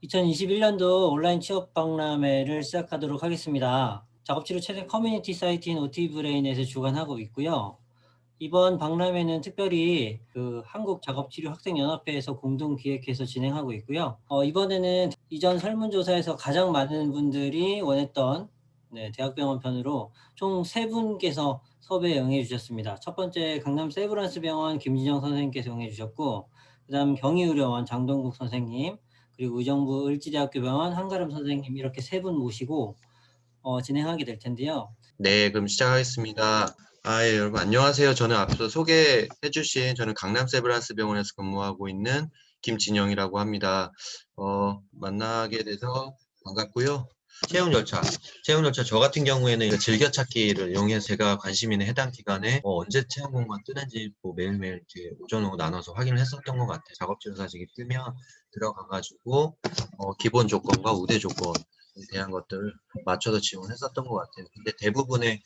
2021년도 온라인 취업 박람회를 시작하도록 하겠습니다. 작업치료 최대 커뮤니티 사이트인 OT브레인에서 주관하고 있고요. 이번 박람회는 특별히 한국작업치료학생연합회에서 공동 기획해서 진행하고 있고요. 이번에는 이전 설문조사에서 가장 많은 분들이 원했던 대학병원 편으로 총 3분께서 섭외에 응해 주셨습니다. 첫 번째 강남 세브란스 병원 김진영 선생님께서 응해 주셨고, 그다음 경희의료원 장동국 선생님, 그리고 의정부 을지대학교 병원 한가름 선생님, 이렇게 3분 모시고 진행하게 될 텐데요. 네, 그럼 시작하겠습니다. 예, 여러분 안녕하세요. 저는 앞서 소개해주신 저는 강남 세브란스 병원에서 근무하고 있는 김진영이라고 합니다. 만나게 돼서 반갑고요. 채용 열차 저 같은 경우에는 이거 즐겨찾기를 이용해서 제가 관심 있는 해당 기간에 언제 채용 공고가 뜨는지 매일매일 이렇게 오전 오후 나눠서 확인을 했었던 것 같아요. 작업지도사직이 뜨면 들어가가지고 기본 조건과 우대 조건에 대한 것들을 맞춰서 지원했었던 것 같아요. 근데 대부분의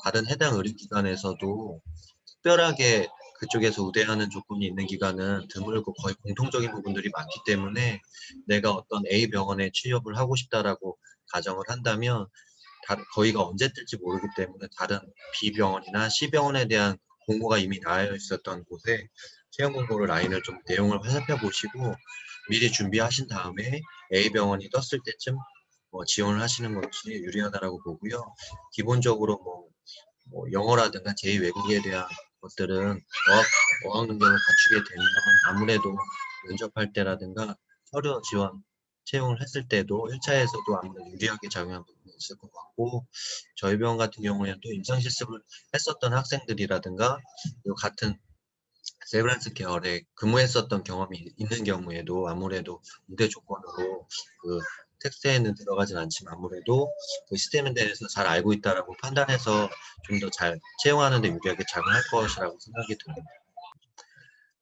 다른 해당 의료기관에서도 특별하게 그쪽에서 우대하는 조건이 있는 기관은 드물고 거의 공통적인 부분들이 많기 때문에 내가 어떤 A 병원에 취업을 하고 싶다라고 가정을 한다면 거기가 언제 뜰지 모르기 때문에 다른 B 병원이나 C 병원에 대한 공고가 이미 나와 있었던 곳에 채용 공고를 라인을 좀 내용을 살펴보시고 미리 준비하신 다음에 A 병원이 떴을 때쯤 지원을 하시는 것이 유리하다라고 보고요. 기본적으로 영어라든가 제2외국에 대한 것들은 어학 능력을 갖추게 되면 아무래도 면접할 때라든가 서류 지원 채용을 했을 때도 1차에서도 아무래도 유리하게 작용한 부분이 있을 것 같고, 저희 병원 같은 경우에는 또 임상 실습을 했었던 학생들이라든가 같은 세브란스 계열에 근무했었던 경험이 있는 경우에도 아무래도 우대 조건으로 그 텍스트에는 들어가진 않지만 아무래도 그 시스템에 대해서 잘 알고 있다라고 판단해서 좀 더 잘 채용하는 데 유리하게 작용할 것이라고 생각이 듭니다.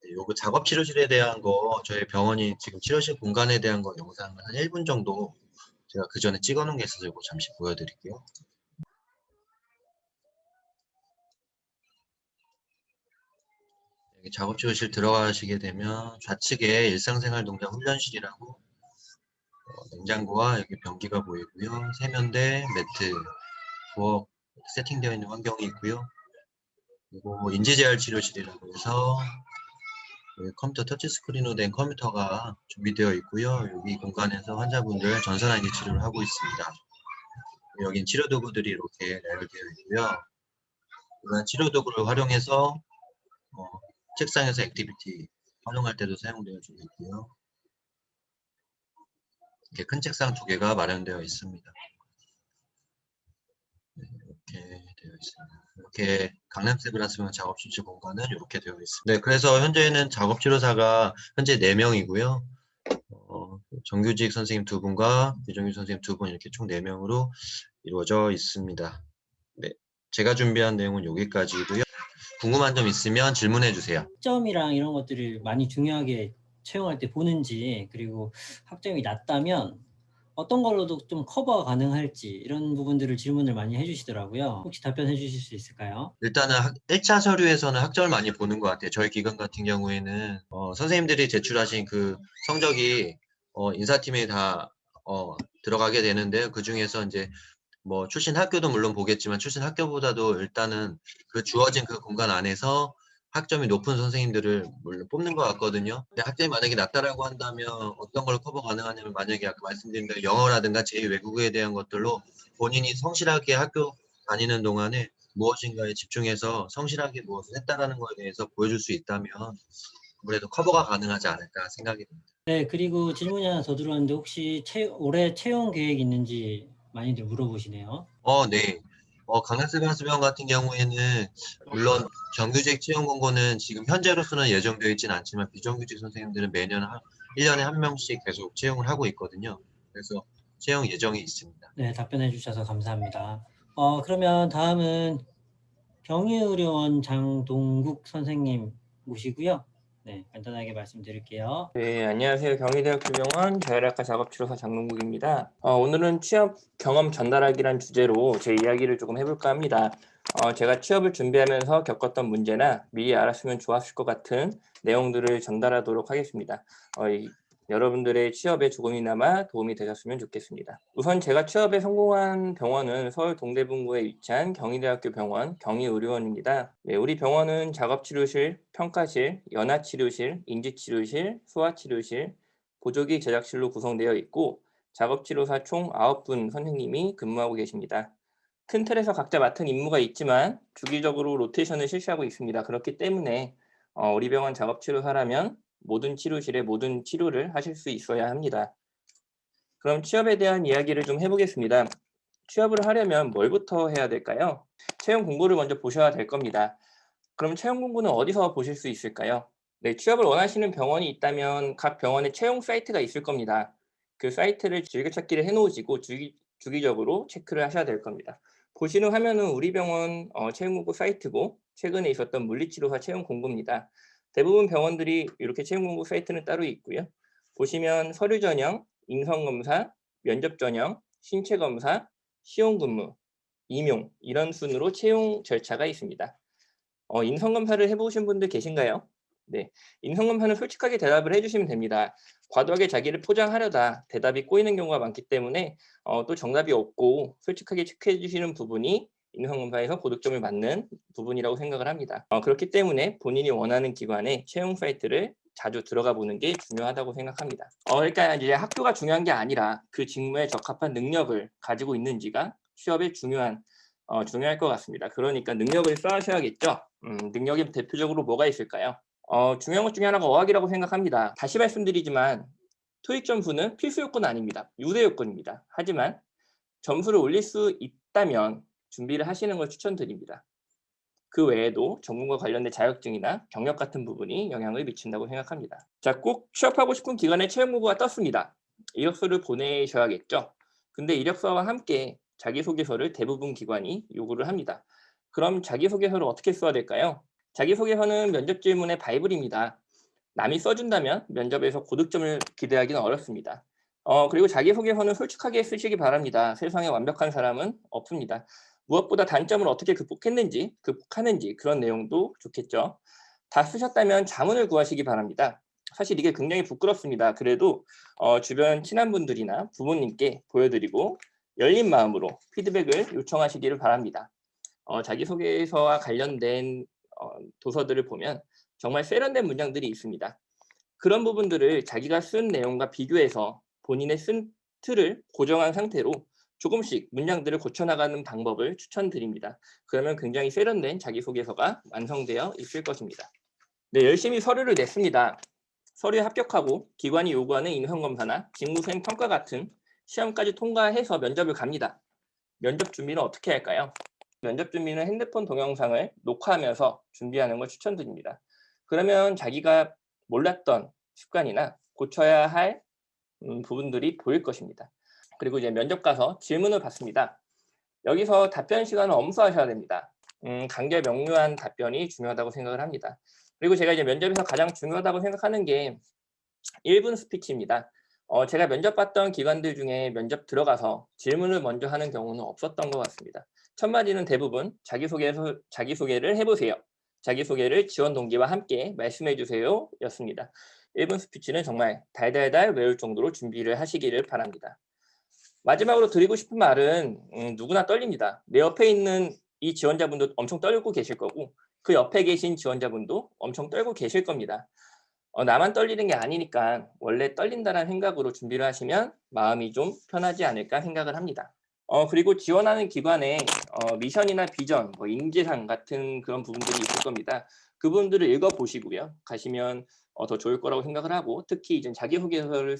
네, 요거 작업 치료실에 대한 거, 저희 병원이 지금 치료실 공간에 대한 거 영상을 한 1분 정도 제가 그 전에 찍어 놓은 게 있어서 이거 잠시 보여드릴게요. 여기 작업 치료실 들어가시게 되면 좌측에 일상생활 동작 훈련실이라고 냉장고와 여기 변기가 보이고요. 세면대, 매트, 부엌 세팅되어 있는 환경이 있고요. 그리고 인지재활 치료실이라고 해서 여기 컴퓨터 터치스크린으로 된 컴퓨터가 준비되어 있고요. 여기 공간에서 환자분들 전산환기 치료를 하고 있습니다. 여긴 치료도구들이 이렇게 나열되어 있고요. 이런 치료도구를 활용해서 책상에서 액티비티 활용할 때도 사용되어 주고 있고요. 이렇게 큰 책상 2개가 마련되어 있습니다. 이렇게 되어 있습니다. 이렇게 강남 세브란스병원 작업실질 공간은 이렇게 되어 있습니다. 네, 그래서 현재는 작업치료사가 현재 4명이고요. 정규직 선생님 2분과 비정규직 선생님 2분 이렇게 총 4명으로 이루어져 있습니다. 네, 제가 준비한 내용은 여기까지고요. 궁금한 점 있으면 질문해 주세요. 학점이랑 이런 것들을 많이 중요하게 채용할 때 보는지, 그리고 학점이 낮다면 어떤 걸로도 좀 커버가 가능할지, 이런 부분들을 질문을 많이 해주시더라고요. 혹시 답변해 주실 수 있을까요? 일단은 1차 서류에서는 학점을 많이 보는 것 같아요. 저희 기관 같은 경우에는 선생님들이 제출하신 그 성적이 인사팀에 다 들어가게 되는데요. 그 중에서 이제 출신 학교도 물론 보겠지만 출신 학교보다도 일단은 그 주어진 그 공간 안에서 학점이 높은 선생님들을 물론 뽑는 것 같거든요. 근데 학점이 만약에 낮다라고 한다면 어떤 걸 커버 가능하냐면, 만약에 아까 말씀드린 대로 영어라든가 제2외국어에 대한 것들로 본인이 성실하게 학교 다니는 동안에 무엇인가에 집중해서 성실하게 무엇을 했다라는 거에 대해서 보여줄 수 있다면 아무래도 커버가 가능하지 않을까 생각이 듭니다. 네, 그리고 질문이 하나 더 들어왔는데, 혹시 올해 채용 계획 있는지 많이들 물어보시네요. 네. 강남세브란스병원 같은 경우에는 물론 정규직 채용 공고는 지금 현재로서는 예정되어 있지는 않지만 비정규직 선생님들은 매년 1년에 한 명씩 계속 채용을 하고 있거든요. 그래서 채용 예정이 있습니다. 네, 답변해 주셔서 감사합니다. 그러면 다음은 경희의료원 장동국 선생님 모시고요. 네, 간단하게 말씀드릴게요. 네, 안녕하세요. 경희대학교병원 재활학과 작업치료사 장동국입니다. 오늘은 취업 경험 전달하기란 주제로 제 이야기를 조금 해볼까 합니다. 제가 취업을 준비하면서 겪었던 문제나 미리 알았으면 좋았을 것 같은 내용들을 전달하도록 하겠습니다. 여러분들의 취업에 조금이나마 도움이 되셨으면 좋겠습니다. 우선 제가 취업에 성공한 병원은 서울 동대문구에 위치한 경희대학교 병원 경희의료원입니다. 네, 우리 병원은 작업치료실, 평가실, 연화치료실, 인지치료실, 소아치료실, 보조기 제작실로 구성되어 있고 작업치료사 총 9분 선생님이 근무하고 계십니다. 큰 틀에서 각자 맡은 임무가 있지만 주기적으로 로테이션을 실시하고 있습니다. 그렇기 때문에 우리 병원 작업치료사라면 모든 치료실에 모든 치료를 하실 수 있어야 합니다. 그럼 취업에 대한 이야기를 좀 해보겠습니다. 취업을 하려면 뭘부터 해야 될까요? 채용 공고를 먼저 보셔야 될 겁니다. 그럼 채용 공고는 어디서 보실 수 있을까요? 네, 취업을 원하시는 병원이 있다면 각 병원에 채용 사이트가 있을 겁니다. 그 사이트를 즐겨찾기를 해놓으시고 주기적으로 체크를 하셔야 될 겁니다. 보시는 화면은 우리 병원 채용 공고 사이트고 최근에 있었던 물리치료사 채용 공고입니다. 대부분 병원들이 이렇게 채용 공고 사이트는 따로 있고요. 보시면 서류 전형, 인성 검사, 면접 전형, 신체 검사, 시험 근무, 임용 이런 순으로 채용 절차가 있습니다. 인성검사를 해보신 분들 계신가요? 네, 인성검사는 솔직하게 대답을 해주시면 됩니다. 과도하게 자기를 포장하려다 대답이 꼬이는 경우가 많기 때문에 또 정답이 없고 솔직하게 체크해 주시는 부분이 인성검사에서 고득점을 받는 부분이라고 생각을 합니다. 그렇기 때문에 본인이 원하는 기관의 채용 사이트를 자주 들어가 보는 게 중요하다고 생각합니다. 그러니까 이제 학교가 중요한 게 아니라 그 직무에 적합한 능력을 가지고 있는지가 취업에 중요할 것 같습니다. 그러니까 능력을 쌓으셔야겠죠. 능력이 대표적으로 뭐가 있을까요? 중요한 것 중에 하나가 어학이라고 생각합니다. 다시 말씀드리지만 토익 점수는 필수 요건은 아닙니다. 유대 요건입니다. 하지만 점수를 올릴 수 있다면 준비를 하시는 걸 추천드립니다. 그 외에도 전문과 관련된 자격증이나 경력 같은 부분이 영향을 미친다고 생각합니다. 자, 꼭 취업하고 싶은 기관의 채용 공고가 떴습니다. 이력서를 보내셔야겠죠. 근데 이력서와 함께 자기소개서를 대부분 기관이 요구를 합니다. 그럼 자기소개서를 어떻게 써야 될까요? 자기소개서는 면접 질문의 바이블입니다. 남이 써준다면 면접에서 고득점을 기대하기는 어렵습니다. 그리고 자기소개서는 솔직하게 쓰시기 바랍니다. 세상에 완벽한 사람은 없습니다. 무엇보다 단점을 어떻게 극복하는지 그런 내용도 좋겠죠. 다 쓰셨다면 자문을 구하시기 바랍니다. 사실 이게 굉장히 부끄럽습니다. 그래도 주변 친한 분들이나 부모님께 보여드리고 열린 마음으로 피드백을 요청하시기를 바랍니다. 자기소개서와 관련된 도서들을 보면 정말 세련된 문장들이 있습니다. 그런 부분들을 자기가 쓴 내용과 비교해서 본인의 쓴 틀을 고정한 상태로 조금씩 문장들을 고쳐나가는 방법을 추천드립니다. 그러면 굉장히 세련된 자기소개서가 완성되어 있을 것입니다. 네, 열심히 서류를 냈습니다. 서류에 합격하고 기관이 요구하는 인성검사나 직무수행 평가 같은 시험까지 통과해서 면접을 갑니다. 면접 준비는 어떻게 할까요? 면접 준비는 핸드폰 동영상을 녹화하면서 준비하는 걸 추천드립니다. 그러면 자기가 몰랐던 습관이나 고쳐야 할 부분들이 보일 것입니다. 그리고 이제 면접 가서 질문을 받습니다. 여기서 답변 시간을 엄수하셔야 됩니다. 간결 명료한 답변이 중요하다고 생각을 합니다. 그리고 제가 이제 면접에서 가장 중요하다고 생각하는 게 1분 스피치입니다. 제가 면접 봤던 기관들 중에 면접 들어가서 질문을 먼저 하는 경우는 없었던 것 같습니다. 첫 마디는 대부분 자기소개를 해보세요. 자기소개를 지원 동기와 함께 말씀해 주세요 였습니다. 1분 스피치는 정말 달달달 외울 정도로 준비를 하시기를 바랍니다. 마지막으로 드리고 싶은 말은 누구나 떨립니다. 내 옆에 있는 이 지원자분도 엄청 떨고 계실 거고 그 옆에 계신 지원자분도 엄청 떨고 계실 겁니다. 나만 떨리는 게 아니니까 원래 떨린다는 생각으로 준비를 하시면 마음이 좀 편하지 않을까 생각을 합니다. 그리고 지원하는 기관에 미션이나 비전, 인재상 같은 그런 부분들이 있을 겁니다. 그분들을 읽어보시고요. 가시면 더 좋을 거라고 생각을 하고 특히 이제 자기소개서를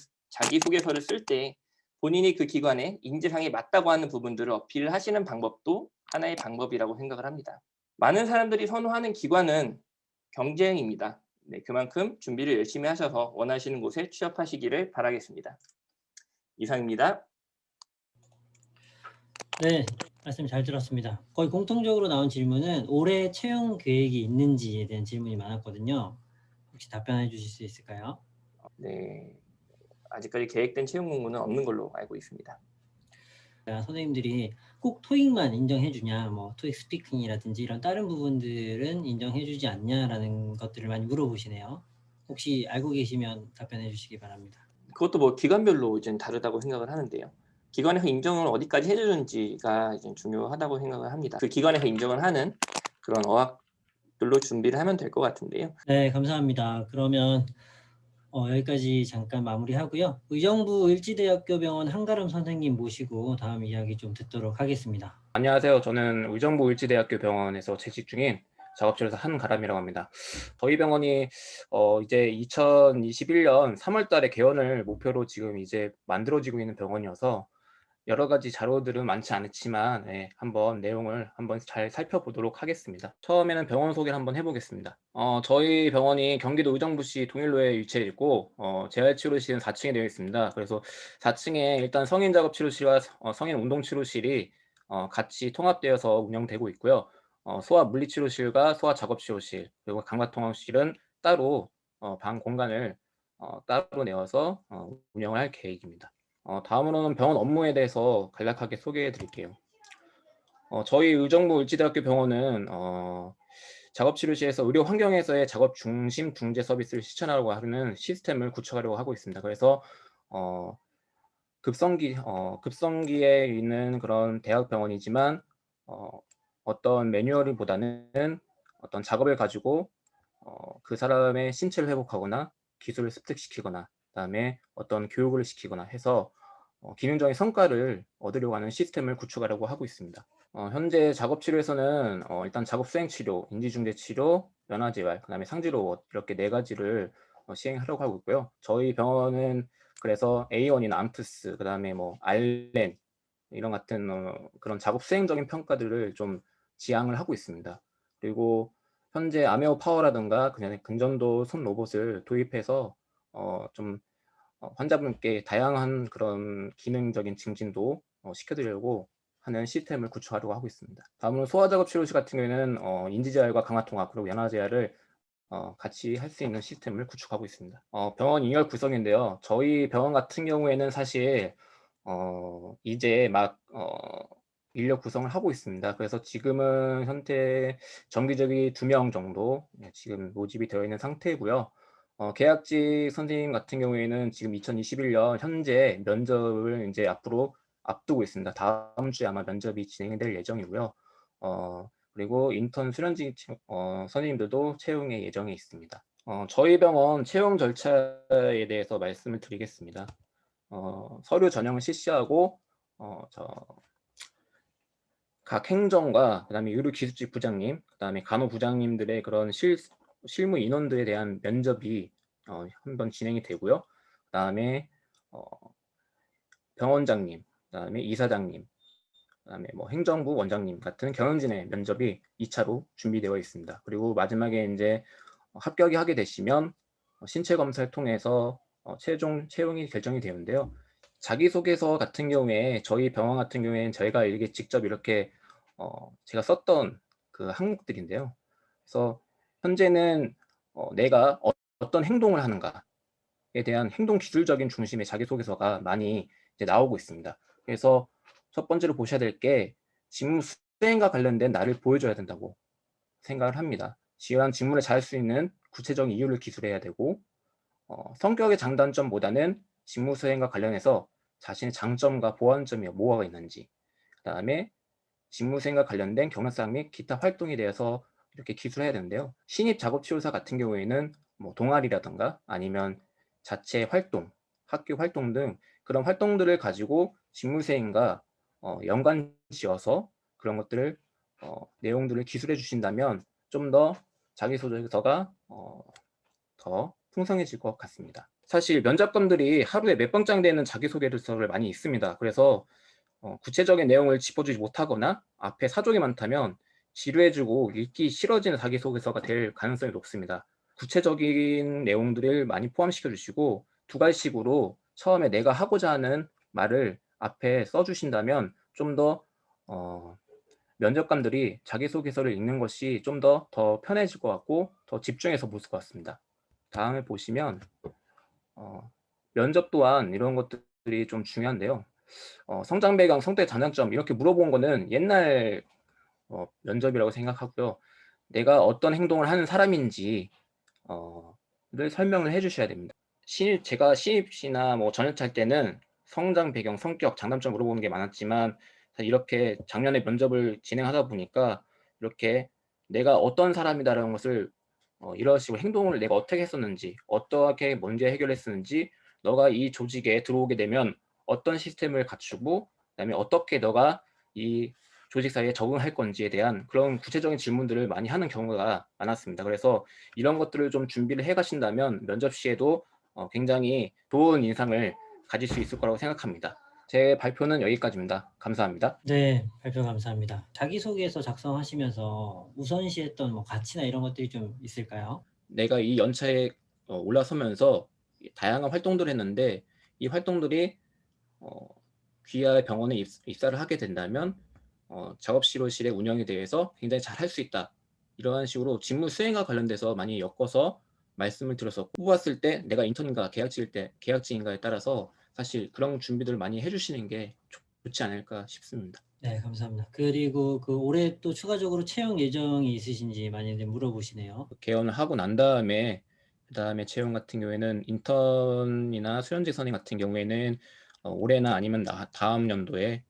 쓸 때 본인이 그 기관에 인재상이 맞다고 하는 부분들을 어필을 하시는 방법도 하나의 방법이라고 생각을 합니다. 많은 사람들이 선호하는 기관은 경쟁입니다. 네, 그만큼 준비를 열심히 하셔서 원하시는 곳에 취업하시기를 바라겠습니다. 이상입니다. 네, 말씀 잘 들었습니다. 거의 공통적으로 나온 질문은 올해 채용 계획이 있는지에 대한 질문이 많았거든요. 혹시 답변해 주실 수 있을까요? 네, 아직까지 계획된 채용 공고는 없는 걸로 알고 있습니다. 선생님들이 꼭 토익만 인정해 주냐, 뭐 토익 스피킹이라든지 이런 다른 부분들은 인정해 주지 않냐라는 것들을 많이 물어보시네요. 혹시 알고 계시면 답변해 주시기 바랍니다. 그것도 뭐 기관별로 이제 다르다고 생각을 하는데요. 기관에서 인정을 어디까지 해주는지가 이제 중요하다고 생각을 합니다. 그 기관에서 인정을 하는 그런 어학들로 준비를 하면 될 것 같은데요. 네, 감사합니다. 그러면 여기까지 잠깐 마무리하고요. 의정부 일지대학교 병원 한가람 선생님 모시고 다음 이야기 좀 듣도록 하겠습니다. 안녕하세요. 저는 의정부 일지대학교 병원에서 재직 중인 작업실에서 한가람이라고 합니다. 저희 병원이 이제 2021년 3월 달에 개원을 목표로 지금 이제 만들어지고 있는 병원이어서 여러 가지 자료들은 많지 않지만 한번 내용을 한번 잘 살펴보도록 하겠습니다. 처음에는 병원 소개를 한번 해보겠습니다. 저희 병원이 경기도 의정부시 동일로에 위치해 있고 재활치료실은 4층에 되어 있습니다. 그래서 4층에 일단 성인 작업치료실과 성인 운동치료실이 같이 통합되어서 운영되고 있고요. 소아 물리치료실과 소아 작업치료실 그리고 감각통합실은 따로 방 공간을 따로 내어서 운영을 할 계획입니다. 다음으로는 병원 업무에 대해서 간략하게 소개해 드릴게요. 저희 의정부 을지대학교 병원은 작업치료실에서 의료 환경에서의 작업 중심 중재 서비스를 실천하려고 하는 시스템을 구축하려고 하고 있습니다. 그래서 급성기에 있는 그런 대학병원이지만 어떤 매뉴얼보다는 어떤 작업을 가지고 그 사람의 신체를 회복하거나 기술을 습득시키거나 그다음에 어떤 교육을 시키거나 해서 기능적인 성과를 얻으려고 하는 시스템을 구축하려고 하고 있습니다. 현재 작업치료에서는 일단 작업수행치료, 인지중재치료, 연화재활, 그다음에 상지로봇 이렇게 4가지를 시행하려고 하고 있고요. 저희 병원은 그래서 A1인 암프스, 그다음에 뭐 알렌 이런 같은 그런 작업 수행적인 평가들을 좀 지향을 하고 있습니다. 그리고 현재 아메오 파워라든가 그냥 근전도 손 로봇을 도입해서 좀 환자분께 다양한 그런 기능적인 증진도 시켜드리려고 하는 시스템을 구축하려고 하고 있습니다. 다음으로 소아작업치료실 같은 경우에는 인지재활과 강화통합 그리고 연화재활을 같이 할 수 있는 시스템을 구축하고 있습니다. 병원 인열 구성인데요. 저희 병원 같은 경우에는 사실 이제 막 인력 구성을 하고 있습니다. 그래서 지금은 현재 정기적이 2명 정도 지금 모집이 되어 있는 상태고요. 계약직 선생님 같은 경우에는 지금 2021년 현재 면접을 이제 앞으로 앞두고 있습니다. 다음 주에 아마 면접이 진행될 예정이고요. 그리고 인턴 수련직 선생님들도 채용의 예정에 있습니다. 저희 병원 채용 절차에 대해서 말씀을 드리겠습니다. 서류 전형을 실시하고 각 행정과 그다음에 의료기술직 부장님, 그다음에 간호부장님들의 그런 실무 인원들에 대한 면접이 한번 진행이 되고요. 그다음에 병원장님, 그다음에 이사장님, 그다음에 뭐 행정부 원장님 같은 경영진의 면접이 2차로 준비되어 있습니다. 그리고 마지막에 이제 합격이 하게 되시면 신체 검사를 통해서 최종 채용이 결정이 되는데요. 자기소개서 같은 경우에 저희 병원 같은 경우에는 저희가 이렇게 직접 이렇게 제가 썼던 그 항목들인데요. 그래서 현재는 내가 어떤 행동을 하는가에 대한 행동 기술적인 중심의 자기소개서가 많이 이제 나오고 있습니다. 그래서 첫 번째로 보셔야 될 게 직무 수행과 관련된 나를 보여줘야 된다고 생각을 합니다. 지휘한 직무를 잘할 수 있는 구체적인 이유를 기술해야 되고 성격의 장단점보다는 직무 수행과 관련해서 자신의 장점과 보완점이 뭐가 있는지, 그다음에 직무 수행과 관련된 경력상 및 기타 활동에 대해서 이렇게 기술해야 되는데요. 신입 작업치료사 같은 경우에는 뭐 동아리라든가 아니면 자체 활동, 학교 활동 등 그런 활동들을 가지고 직무 수행과 연관지어서 그런 것들을 내용들을 기술해 주신다면 좀 더 자기소개서가 더 풍성해질 것 같습니다. 사실 면접관들이 하루에 몇 번장 되는 자기소개서를 많이 읽습니다. 그래서 구체적인 내용을 짚어주지 못하거나 앞에 사족이 많다면 지루해지고 읽기 싫어지는 자기소개서가 될 가능성이 높습니다. 구체적인 내용들을 많이 포함시켜 주시고 2가지식으로 처음에 내가 하고자 하는 말을 앞에 써주신다면 좀 더 면접관들이 자기소개서를 읽는 것이 좀 더 편해질 것 같고 더 집중해서 볼 것 같습니다. 다음에 보시면 면접 또한 이런 것들이 좀 중요한데요. 성장 배경, 성대 장단점 이렇게 물어본 거는 옛날 면접이라고 생각하고요. 내가 어떤 행동을 하는 사람인지 를 설명을 해주셔야 됩니다. 제가 신입시나 뭐 전역차 할 때는 성장 배경, 성격, 장단점 물어보는 게 많았지만 사실 이렇게 작년에 면접을 진행하다 보니까 이렇게 내가 어떤 사람이다라는 것을 이런 식으로 행동을 내가 어떻게 했었는지, 어떻게 문제 해결했었는지, 너가 이 조직에 들어오게 되면 어떤 시스템을 갖추고 그다음에 어떻게 너가 이 조직 사이에 적응할 건지에 대한 그런 구체적인 질문들을 많이 하는 경우가 많았습니다. 그래서 이런 것들을 좀 준비를 해 가신다면 면접 시에도 굉장히 좋은 인상을 가질 수 있을 거라고 생각합니다. 제 발표는 여기까지입니다. 감사합니다. 네, 발표 감사합니다. 자기소개서 작성하시면서 우선시했던 뭐 가치나 이런 것들이 좀 있을까요? 내가 이 연차에 올라서면서 다양한 활동들을 했는데 이 활동들이 귀하의 병원에 입사를 하게 된다면 작업실의 운영에 대해서 굉장히 잘 할 수 있다. 이러한 식으로 직무 수행과 관련돼서 많이 엮어서 말씀을 드렸었고 뽑았을 때 내가 인턴인가 계약직인가에 따라서 사실 그런 준비들을 많이 해주시는 게 좋지 않을까 싶습니다. 네, 감사합니다. 그리고 그 올해 또 추가적으로 채용 예정이 있으신지 많이들 물어보시네요. 개원을 하고 난 다음에 그다음에 채용 같은 경우에는 인턴이나 수련직 선임 같은 경우에는 올해나 아니면 다음 연도에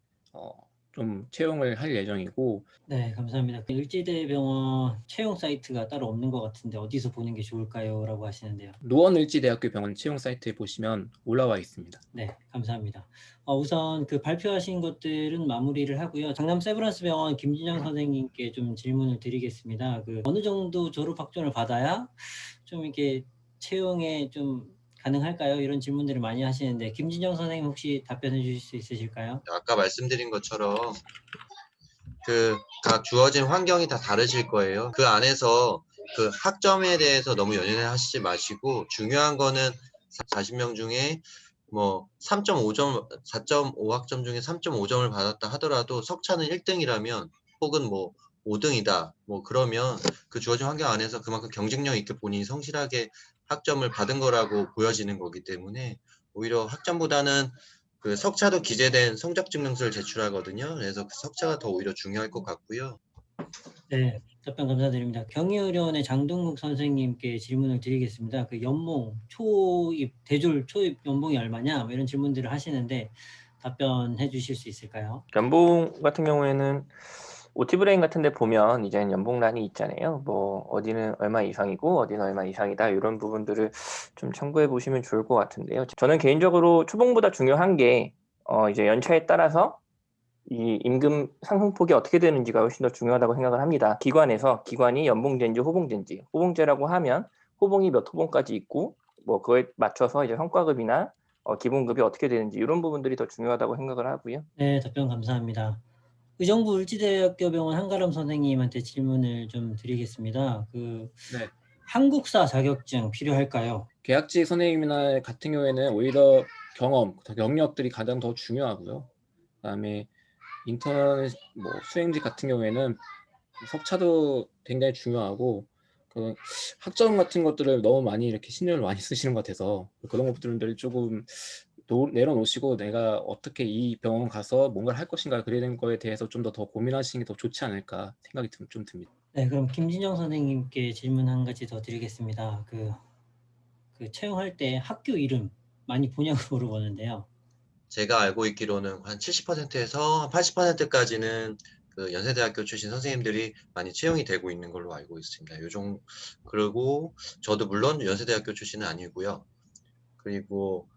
좀 채용을 할 예정이고 네, 감사합니다. 그 을지대병원 채용 사이트가 따로 없는 것 같은데 어디서 보는 게 좋을까요? 라고 하시는데요. 노원을지대학교 병원 채용 사이트에 보시면 올라와 있습니다. 네, 감사합니다. 우선 그 발표하신 것들은 마무리를 하고요. 장남 세브란스 병원 김진영 선생님께 좀 질문을 드리겠습니다. 그 어느 정도 졸업 학점을 받아야 좀 이렇게 채용에 좀 가능할까요? 이런 질문들을 많이 하시는데 김진영 선생님 혹시 답변해 주실 수 있으실까요? 아까 말씀드린 것처럼 그 각 주어진 환경이 다 다르실 거예요. 그 안에서 그 학점에 대해서 너무 연연하시지 마시고 중요한 거는 40명 중에 뭐 3.5점, 4.5 학점 중에 3.5점을 받았다 하더라도 석차는 1등이라면 혹은 뭐 5등이다. 뭐 그러면 그 주어진 환경 안에서 그만큼 경쟁력 있게 본인이 성실하게 학점을 받은 거라고 보여지는 거기 때문에 오히려 학점보다는 그 석차도 기재된 성적 증명서를 제출하거든요. 그래서 그 석차가 더 오히려 중요할 것 같고요. 네, 답변 감사드립니다. 경희의료원의 장동국 선생님께 질문을 드리겠습니다. 그 연봉, 초입, 대졸 초입 연봉이 얼마냐? 뭐 이런 질문들을 하시는데 답변해 주실 수 있을까요? 연봉 같은 경우에는 오티브레인 같은 데 보면 이제 연봉란이 있잖아요. 뭐 어디는 얼마 이상이고 어디는 얼마 이상이다. 이런 부분들을 좀 참고해 보시면 좋을 것 같은데요. 저는 개인적으로 초봉보다 중요한 게 이제 연차에 따라서 이 임금 상승폭이 어떻게 되는지가 훨씬 더 중요하다고 생각을 합니다. 기관이 연봉제인지 호봉제인지, 호봉제라고 하면 호봉이 몇 호봉까지 있고 뭐 그거에 맞춰서 이제 성과급이나 기본급이 어떻게 되는지 이런 부분들이 더 중요하다고 생각을 하고요. 네, 답변 감사합니다. 의정부 을지대학교 병원 한가람 선생님한테 질문을 좀 드리겠습니다. 그 네. 한국사 자격증 필요할까요? 계약직 선생님이나 같은 경우에는 오히려 경력들이 가장 더 중요하고요. 그다음에 인턴 뭐 수행직 같은 경우에는 석차도 굉장히 중요하고 그 학점 같은 것들을 너무 많이 이렇게 신경을 많이 쓰시는 것 같아서 그런 것들을 조금 내려놓으시고 내가 어떻게 이 병원 가서 뭔가를 할 것인가 그런 거에 대해서 좀 더 고민하시는 게 더 좋지 않을까 생각이 좀 듭니다. 네, 그럼 김진영 선생님께 질문 한 가지 더 드리겠습니다. 그 채용할 때 학교 이름 많이 보냐고 물어보는데요. 제가 알고 있기로는 한 70%에서 한 80%까지는 그 연세대학교 출신 선생님들이 많이 채용이 되고 있는 걸로 알고 있습니다. 그리고 저도 물론 연세대학교 출신은 아니고요. 그리고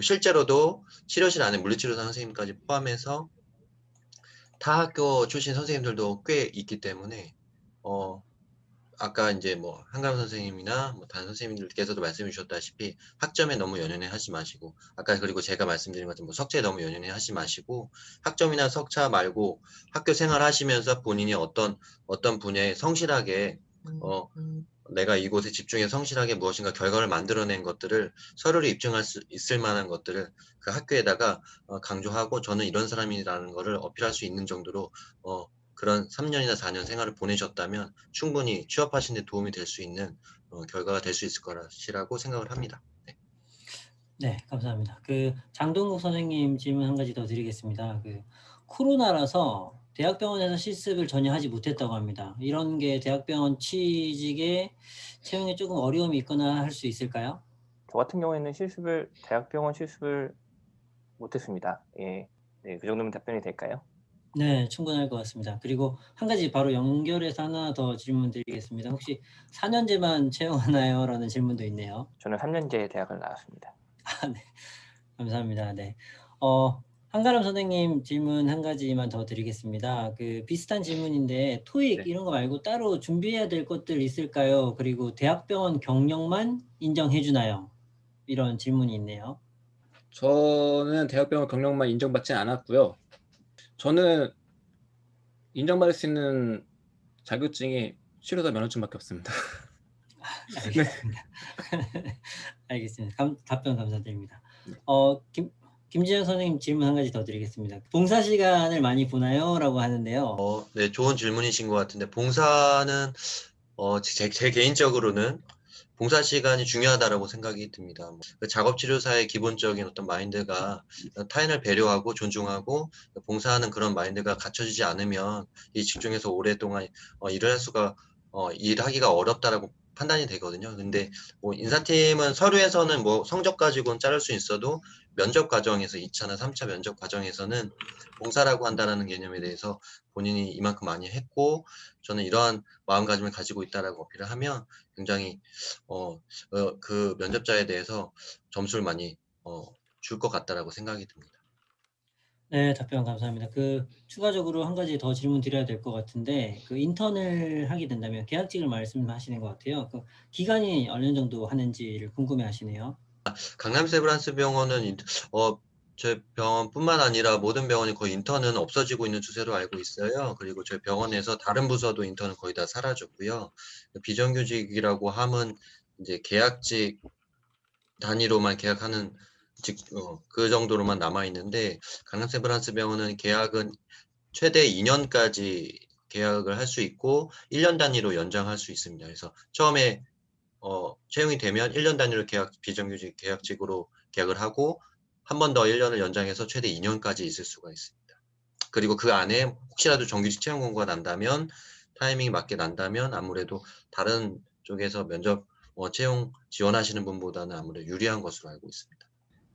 실제로도 치료실 안에 물리치료사 선생님까지 포함해서 타 학교 출신 선생님들도 꽤 있기 때문에 아까 이제 뭐 한가람 선생님이나 뭐 다른 선생님들께서도 말씀해 주셨다시피 학점에 너무 연연해 하지 마시고 아까 그리고 제가 말씀드린 것처럼 뭐 석차에 너무 연연해 하지 마시고 학점이나 석차 말고 학교 생활 하시면서 본인이 어떤 분야에 성실하게 내가 이곳에 집중해 성실하게 무엇인가 결과를 만들어낸 것들을 서류를 입증할 수 있을 만한 것들을 그 학교에다가 강조하고 저는 이런 사람이라는 거를 어필할 수 있는 정도로 그런 3년이나 4년 생활을 보내셨다면 충분히 취업하신 데 도움이 될 수 있는 결과가 될 수 있을 거라고 생각을 합니다. 네. 네, 감사합니다. 그 장동국 선생님 질문 한 가지 더 드리겠습니다. 그 코로나라서 대학병원에서 실습을 전혀 하지 못했다고 합니다. 이런 게 대학병원 취직에 채용에 조금 어려움이 있거나 할 수 있을까요? 저 같은 경우에는 대학병원 실습을 못했습니다. 예, 네, 그 정도면 답변이 될까요? 네, 충분할 것 같습니다. 그리고 한 가지 바로 연결해서 하나 더 질문 드리겠습니다. 혹시 4년제만 채용하나요? 라는 질문도 있네요. 저는 3년제 대학을 나왔습니다. 네. 감사합니다. 네. 한가람 선생님 질문 한 가지만 더 드리겠습니다. 그 비슷한 질문인데 토익 네. 이런 거 말고 따로 준비해야 될 것들 있을까요? 그리고 대학병원 경력만 인정해 주나요? 이런 질문이 있네요. 저는 대학병원 경력만 인정받지 않았고요. 저는 인정받을 수 있는 자격증이 치료사 면허증밖에 없습니다. 알겠습니다. 알겠습니다. 답변 감사드립니다. 네. 김진영 선생님 질문 한 가지 더 드리겠습니다. 봉사 시간을 많이 보나요? 라고 하는데요. 네, 좋은 질문이신 것 같은데 봉사는 제 개인적으로는 봉사 시간이 중요하다라고 생각이 듭니다. 그 작업치료사의 기본적인 어떤 마인드가 타인을 배려하고 존중하고 봉사하는 그런 마인드가 갖춰지지 않으면 이 직종에서 오랫동안 일을 할 수가 일하기가 어렵다라고 판단이 되거든요. 근데 뭐 인사팀은 서류에서는 뭐 성적 가지고는 자를 수 있어도 면접 과정에서 2차나 3차 면접 과정에서는 봉사라고 한다는 개념에 대해서 본인이 이만큼 많이 했고 저는 이러한 마음가짐을 가지고 있다라고 어필을 하면 굉장히 그 면접자에 대해서 점수를 많이 줄 것 같다라고 생각이 듭니다. 네, 답변 감사합니다. 추가적으로 한 가지 더 질문 드려야 될 것 같은데, 인턴을 하게 된다면 계약직을 말씀하시는 것 같아요. 기간이 어느 정도 하는지를 궁금해 하시네요. 강남 세브란스 병원은 저희 병원뿐만 아니라 모든 병원이 거의 인턴은 없어지고 있는 추세로 알고 있어요. 그리고 저희 병원에서 다른 부서도 인턴은 거의 다 사라졌고요. 비정규직이라고 함은 이제 계약직 단위로만 계약하는 그 정도로만 남아 있는데 강남 세브란스 병원은 계약은 최대 2년까지 계약을 할 수 있고 1년 단위로 연장할 수 있습니다. 그래서 처음에 채용이 되면 1년 단위로 비정규직 계약직으로 계약을 하고 한 번 더 1년을 연장해서 최대 2년까지 있을 수가 있습니다. 그리고 그 안에 혹시라도 정규직 채용 공고가 난다면 타이밍이 맞게 난다면 아무래도 다른 쪽에서 면접 채용 지원하시는 분보다는 아무래도 유리한 것으로 알고 있습니다.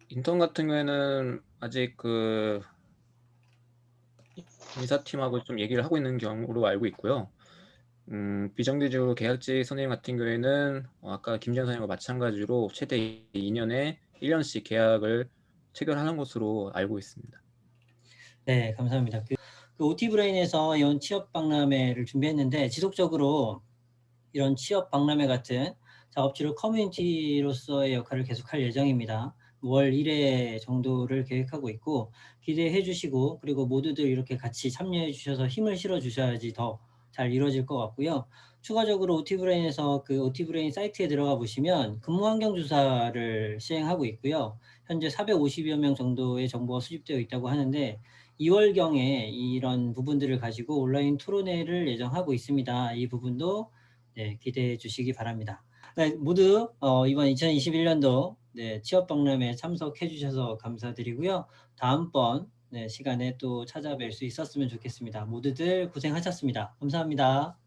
인턴 같은 경우에는 아직 그 인사팀하고 좀 얘기를 하고 있는 경우로 알고 있고요. 비정규직으로 계약직 선생님 같은 경우에는 아까 김지현 선생님과 마찬가지로 최대 2년에 1년씩 계약을 체결하는 것으로 알고 있습니다. 네, 감사합니다. OT브레인에서 이런 취업 박람회를 준비했는데 지속적으로 이런 취업 박람회 같은 작업치료 커뮤니티로서의 역할을 계속할 예정입니다. 월 1회 정도를 계획하고 있고 기대해 주시고 그리고 모두들 이렇게 같이 참여해 주셔서 힘을 실어 주셔야지 더 잘 이루어질 것 같고요. 추가적으로 OT브레인에서 OT브레인 사이트에 들어가 보시면 근무 환경 조사를 시행하고 있고요. 현재 450여 명 정도의 정보가 수집되어 있다고 하는데 2월경에 이런 부분들을 가지고 온라인 토론회를 예정하고 있습니다. 이 부분도 네, 기대해 주시기 바랍니다. 네, 모두 이번 2021년도 취업 박람회 참석해 주셔서 감사드리고요. 다음번 시간에 또 찾아뵐 수 있었으면 좋겠습니다. 모두들 고생하셨습니다. 감사합니다.